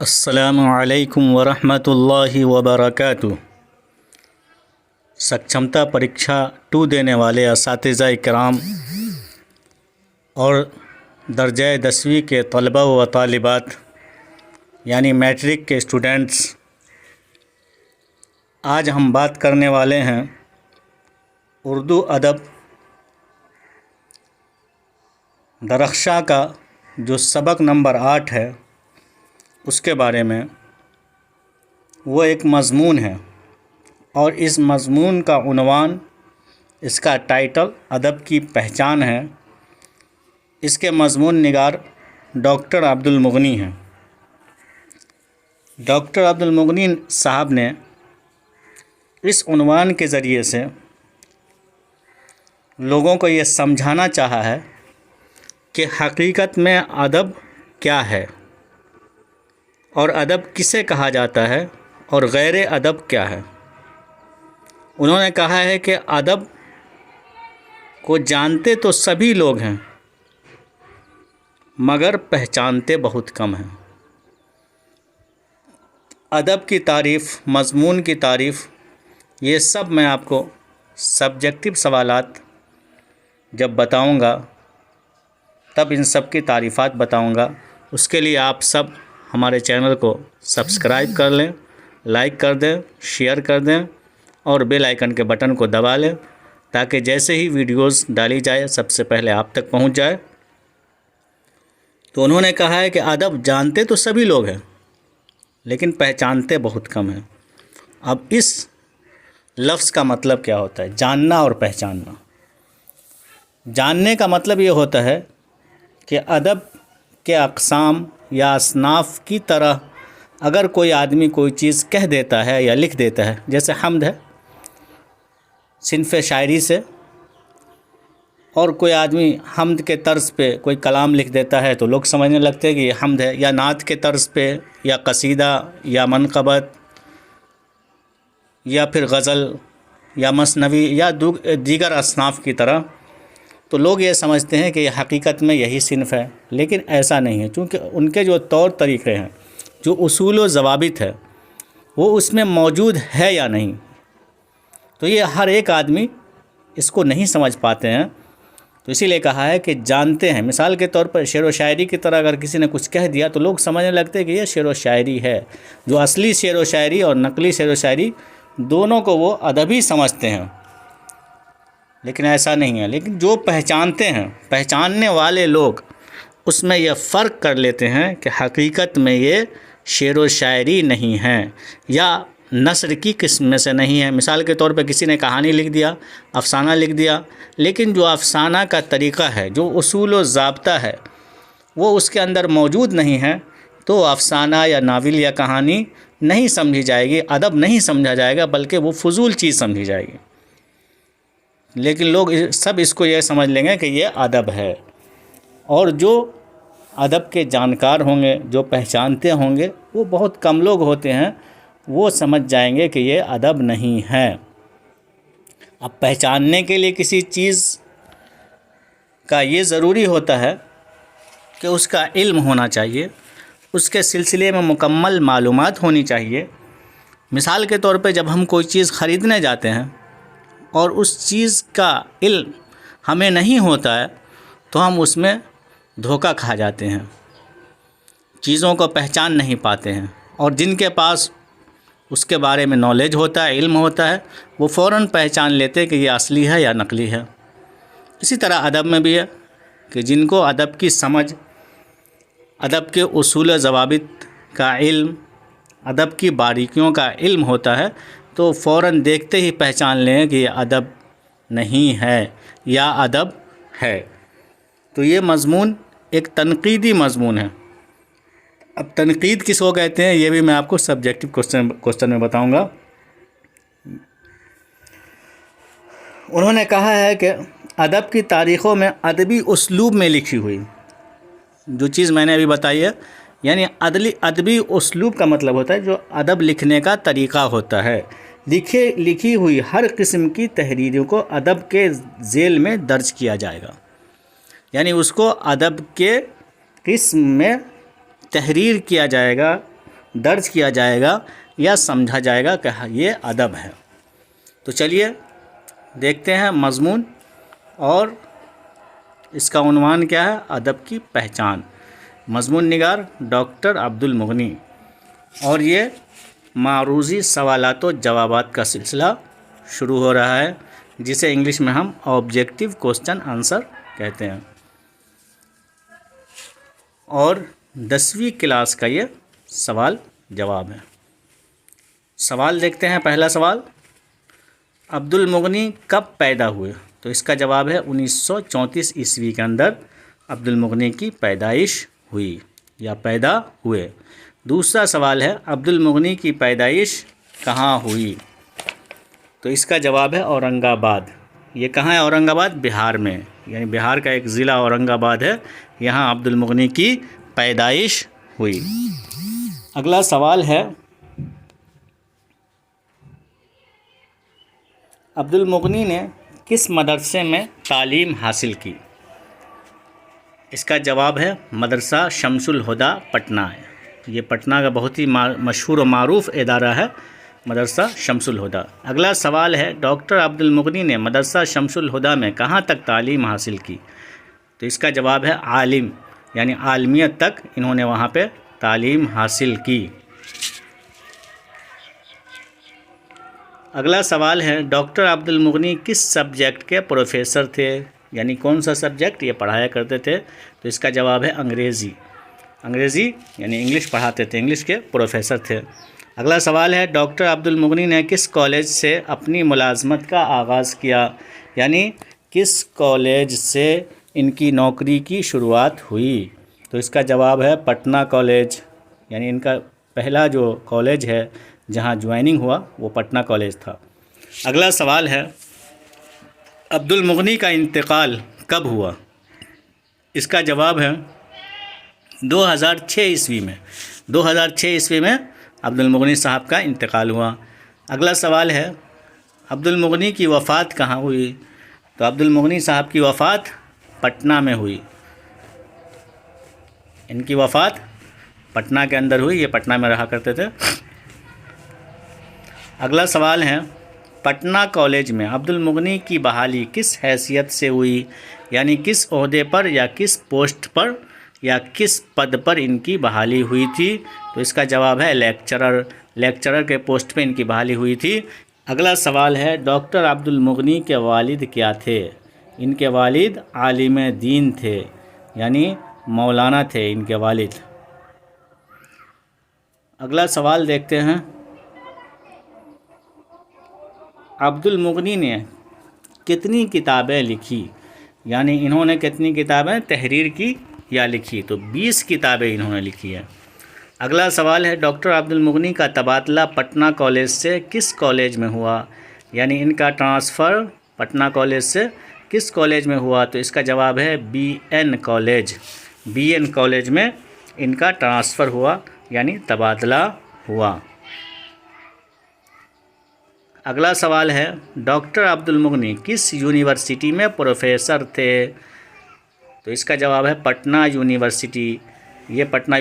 السلام علیکم ورحمۃ اللہ وبرکاتہ۔ سکشمتا پریکشا 2 دینے والے اساتذہ کرام اور درجہ 10ویں کے طلباء و طالبات یعنی میٹرک کے اسٹوڈنٹس، آج ہم بات کرنے والے ہیں اردو ادب درخشاں کا جو سبق نمبر 8 ہے اس کے بارے میں۔ وہ ایک مضمون ہے اور اس مضمون کا عنوان، اس کا ٹائٹل ادب کی پہچان ہے۔ اس کے مضمون نگار ڈاکٹر عبد المغنی ہیں۔ ڈاکٹر عبد المغنی صاحب نے اس عنوان کے ذریعے سے لوگوں کو یہ سمجھانا چاہا ہے کہ حقیقت میں ادب کیا ہے اور ادب کسے کہا جاتا ہے اور غیر ادب کیا ہے۔ انہوں نے کہا ہے کہ ادب کو جانتے تو سبھی لوگ ہیں مگر پہچانتے بہت کم ہیں۔ ادب کی تعریف، مضمون کی تعریف، یہ سب میں آپ کو سبجیکٹو سوالات جب بتاؤں گا تب ان سب کی تعریفات بتاؤں گا۔ اس کے لیے آپ سب ہمارے چینل کو سبسکرائب کر لیں، لائک کر دیں، شیئر کر دیں اور بیل آئیکن کے بٹن کو دبا لیں تاکہ جیسے ہی ویڈیوز ڈالی جائے سب سے پہلے آپ تک پہنچ جائے۔ تو انہوں نے کہا ہے کہ ادب جانتے تو سبھی لوگ ہیں لیکن پہچانتے بہت کم ہیں۔ اب اس لفظ کا مطلب کیا ہوتا ہے؟ جاننا اور پہچاننا۔ جاننے کا مطلب یہ ہوتا ہے کہ ادب کے اقسام یا اصناف کی طرح اگر کوئی آدمی کوئی چیز کہہ دیتا ہے یا لکھ دیتا ہے، جیسے حمد ہے صنف شاعری سے، اور کوئی آدمی حمد کے طرز پہ کوئی کلام لکھ دیتا ہے تو لوگ سمجھنے لگتے ہیں کہ یہ حمد ہے، یا نعت کے طرز پہ، یا قصیدہ، یا منقبت، یا پھر غزل، یا مثنوی، یا دیگر اصناف کی طرح، تو لوگ یہ سمجھتے ہیں کہ یہ حقیقت میں یہی صنف ہے، لیکن ایسا نہیں ہے، چونکہ ان کے جو طور طریقے ہیں، جو اصول و ضوابط ہے، وہ اس میں موجود ہے یا نہیں، تو یہ ہر ایک آدمی اس کو نہیں سمجھ پاتے ہیں۔ تو اسی لیے کہا ہے کہ جانتے ہیں۔ مثال کے طور پر شعر و شاعری کی طرح اگر کسی نے کچھ کہہ دیا تو لوگ سمجھنے لگتے ہیں کہ یہ شعر و شاعری ہے۔ جو اصلی شعر و شاعری اور نقلی شعر و شاعری دونوں کو وہ ادبی سمجھتے ہیں، لیکن ایسا نہیں ہے۔ لیکن جو پہچانتے ہیں، پہچاننے والے لوگ اس میں یہ فرق کر لیتے ہیں کہ حقیقت میں یہ شعر و شاعری نہیں ہے یا نثر کی قسم میں سے نہیں ہے۔ مثال کے طور پہ کسی نے کہانی لکھ دیا، افسانہ لکھ دیا، لیکن جو افسانہ کا طریقہ ہے، جو اصول و ضابطہ ہے، وہ اس کے اندر موجود نہیں ہے، تو افسانہ یا ناول یا کہانی نہیں سمجھی جائے گی، ادب نہیں سمجھا جائے گا، بلکہ وہ فضول چیز سمجھی جائے گی۔ لیکن لوگ سب اس کو یہ سمجھ لیں گے کہ یہ ادب ہے، اور جو ادب کے جانکار ہوں گے، جو پہچانتے ہوں گے، وہ بہت کم لوگ ہوتے ہیں، وہ سمجھ جائیں گے کہ یہ ادب نہیں ہے۔ اب پہچاننے کے لیے کسی چیز کا یہ ضروری ہوتا ہے کہ اس کا علم ہونا چاہیے، اس کے سلسلے میں مکمل معلومات ہونی چاہیے۔ مثال کے طور پہ جب ہم کوئی چیز خریدنے جاتے ہیں اور اس چیز کا علم ہمیں نہیں ہوتا ہے تو ہم اس میں دھوکہ کھا جاتے ہیں، چیزوں کو پہچان نہیں پاتے ہیں، اور جن کے پاس اس کے بارے میں نالج ہوتا ہے، علم ہوتا ہے، وہ فوراً پہچان لیتے ہیں کہ یہ اصلی ہے یا نقلی ہے۔ اسی طرح ادب میں بھی ہے کہ جن کو ادب کی سمجھ، ادب کے اصول و ضوابط کا علم، ادب کی باریکیوں کا علم ہوتا ہے تو فوراً دیکھتے ہی پہچان لیں کہ یہ ادب نہیں ہے یا ادب ہے۔ تو یہ مضمون ایک تنقیدی مضمون ہے۔ اب تنقید کس کو کہتے ہیں یہ بھی میں آپ کو سبجیکٹو کوسچن میں بتاؤں گا۔ انہوں نے کہا ہے کہ ادب کی تاریخوں میں ادبی اسلوب میں لکھی ہوئی، جو چیز میں نے ابھی بتائی ہے، یعنی ادبی اسلوب کا مطلب ہوتا ہے جو ادب لکھنے کا طریقہ ہوتا ہے۔ لکھی ہوئی ہر قسم کی تحریروں کو ادب کے ذیل میں درج کیا جائے گا، یعنی اس کو ادب کے قسم میں تحریر کیا جائے گا، درج کیا جائے گا یا سمجھا جائے گا کہ یہ ادب ہے۔ تو چلیے دیکھتے ہیں مضمون، اور اس کا عنوان کیا ہے؟ ادب کی پہچان۔ مضمون نگار ڈاکٹر عبد المغنی، اور یہ معروضی سوالات و جوابات کا سلسلہ شروع ہو رہا ہے، جسے انگلش میں ہم آبجیکٹیو کوسچن آنسر کہتے ہیں، اور 10ویں کلاس کا یہ سوال جواب ہے۔ سوال دیکھتے ہیں۔ پہلا سوال، عبد المغنی کب پیدا ہوئے؟ تو اس کا جواب ہے 1934 عیسوی کے اندر عبد المغنی کی پیدائش ہوئی یا پیدا ہوئے۔ دوسرا سوال ہے، عبد المغنی کی پیدائش کہاں ہوئی؟ تو اس کا جواب ہے اورنگ آباد۔ یہ کہاں ہے؟ اورنگ آباد، بہار میں، یعنی بہار کا ایک ضلع اورنگ آباد ہے، یہاں عبد المغنی کی پیدائش ہوئی۔ اگلا سوال ہے، عبد المغنی نے کس مدرسے میں تعلیم حاصل کی؟ اس کا جواب ہے مدرسہ شمس الہدیٰ پٹنہ ہے۔ یہ پٹنہ کا بہت ہی مشہور و معروف ادارہ ہے، مدرسہ شمس الہدیٰ۔ اگلا سوال ہے، ڈاکٹر عبد المغنی نے مدرسہ شمس الہدیٰ میں کہاں تک تعلیم حاصل کی؟ تو اس کا جواب ہے عالم، یعنی عالمیت تک انہوں نے وہاں پہ تعلیم حاصل کی۔ اگلا سوال ہے، ڈاکٹر عبد المغنی کس سبجیکٹ کے پروفیسر تھے؟ یعنی کون سا سبجیکٹ یہ پڑھایا کرتے تھے؟ تو اس کا جواب ہے انگریزی۔ انگریزی یعنی انگلش پڑھاتے تھے، انگلش کے پروفیسر تھے۔ اگلا سوال ہے، ڈاکٹر عبد المغنی نے کس کالج سے اپنی ملازمت کا آغاز کیا؟ یعنی کس کالج سے ان کی نوکری کی شروعات ہوئی؟ تو اس کا جواب ہے پٹنہ کالج، یعنی ان کا پہلا جو کالج ہے جہاں جوائننگ ہوا وہ پٹنہ کالج تھا۔ اگلا سوال ہے، عبد المغنی کا انتقال کب ہوا؟ اس کا جواب ہے 2006 عیسوی میں۔ 2006 عیسوی میں عبد المغنی صاحب کا انتقال ہوا۔ اگلا سوال ہے، عبد المغنی کی وفات کہاں ہوئی؟ تو عبد المغنی صاحب کی وفات پٹنہ میں ہوئی۔ ان کی وفات پٹنہ کے اندر ہوئی، یہ پٹنہ میں رہا کرتے تھے۔ اگلا سوال ہے، پٹنہ کالج میں عبد المغنی کی بحالی کس حیثیت سے ہوئی؟ یعنی کس عہدے پر یا کس پوسٹ پر یا کس پد پر ان کی بحالی ہوئی تھی؟ تو اس کا جواب ہے لیکچرر کے پوسٹ پہ ان کی بحالی ہوئی تھی۔ اگلا سوال ہے، ڈاکٹر عبد المغنی کے والد کیا تھے؟ ان کے والد عالم دین تھے، یعنی مولانا تھے ان کے والد۔ اگلا سوال دیکھتے ہیں، عبد المغنی نے کتنی کتابیں لکھی؟ یعنی انہوں نے کتنی کتابیں تحریر کی یا لکھی؟ تو 20 کتابیں انہوں نے لکھی ہیں۔ اگلا سوال ہے، ڈاکٹر عبد المغنی کا تبادلہ پٹنہ کالج سے کس کالج میں ہوا؟ یعنی ان کا ٹرانسفر پٹنہ کالج سے کس کالج میں ہوا؟ تو اس کا جواب ہے BN کالج۔ BN کالج میں ان کا ٹرانسفر ہوا، یعنی تبادلہ ہوا۔ اگلا سوال ہے، ڈاکٹر عبد المغنی کس یونیورسٹی میں پروفیسر تھے؟ تو اس کا جواب ہے پٹنہ یونیورسٹی۔ یہ پٹنہ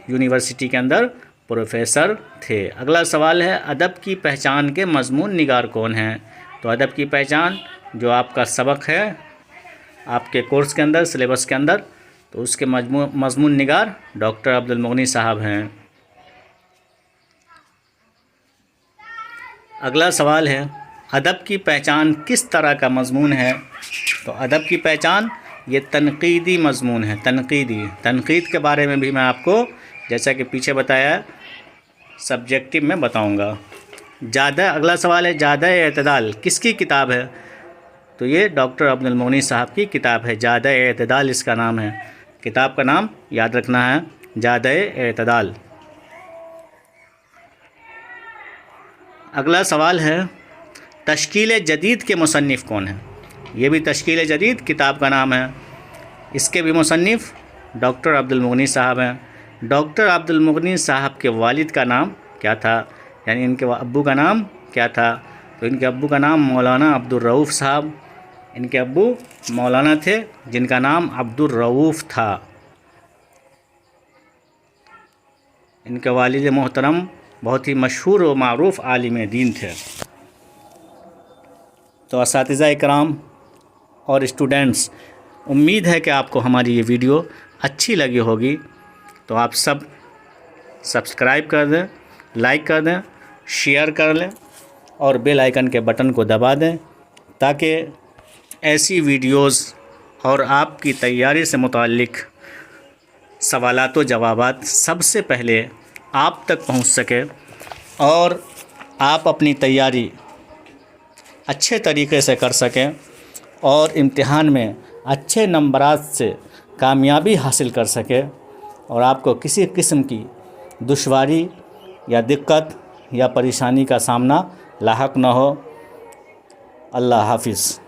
یونیورسٹی کے اندر پروفیسر تھے۔ اگلا سوال ہے، ادب کی پہچان کے مضمون نگار کون ہیں؟ تو ادب کی پہچان جو آپ کا سبق ہے آپ کے کورس کے اندر، سلیبس کے اندر، تو اس کے مضمون نگار ڈاکٹر عبد المغنی صاحب ہیں۔ اگلا سوال ہے، ادب کی پہچان کس طرح کا مضمون ہے؟ تو ادب کی پہچان یہ تنقیدی مضمون ہے، تنقید کے بارے میں بھی میں آپ کو جیسا کہ پیچھے بتایا سبجیکٹو میں بتاؤں گا۔ اگلا سوال ہے، جادہ اعتدال کس کی کتاب ہے؟ تو یہ ڈاکٹر عبد المغنی صاحب کی کتاب ہے، جادہ اعتدال اس کا نام ہے۔ کتاب کا نام یاد رکھنا ہے، جادہ اعتدال۔ اگلا سوال ہے، تشکیل جدید کے مصنف کون ہیں؟ یہ بھی تشکیل جدید کتاب کا نام ہے، اس کے بھی مصنف ڈاکٹر عبد المغنی صاحب ہیں۔ ڈاکٹر عبد المغنی صاحب کے والد کا نام کیا تھا؟ یعنی ان کے ابو کا نام کیا تھا؟ تو ان کے ابو کا نام مولانا عبد الرؤف صاحب، ان کے ابو مولانا تھے جن کا نام عبد الرؤف تھا۔ ان کے والد محترم بہت ہی مشہور و معروف عالم دین تھے۔ تو اساتذہ اکرام اور اسٹوڈنٹس، امید ہے کہ آپ کو ہماری یہ ویڈیو اچھی لگی ہوگی، تو آپ سب سبسکرائب کر دیں، لائک کر دیں، شیئر کر لیں اور بیل آئیکن کے بٹن کو دبا دیں، تاکہ ایسی ویڈیوز اور آپ کی تیاری سے متعلق سوالات و جوابات سب سے پہلے آپ تک پہنچ سکے اور آپ اپنی تیاری اچھے طریقے سے کر سکیں اور امتحان میں اچھے نمبرات سے کامیابی حاصل کر سکے اور آپ کو کسی قسم کی دشواری یا دقت یا پریشانی کا سامنا لاحق نہ ہو۔ اللہ حافظ۔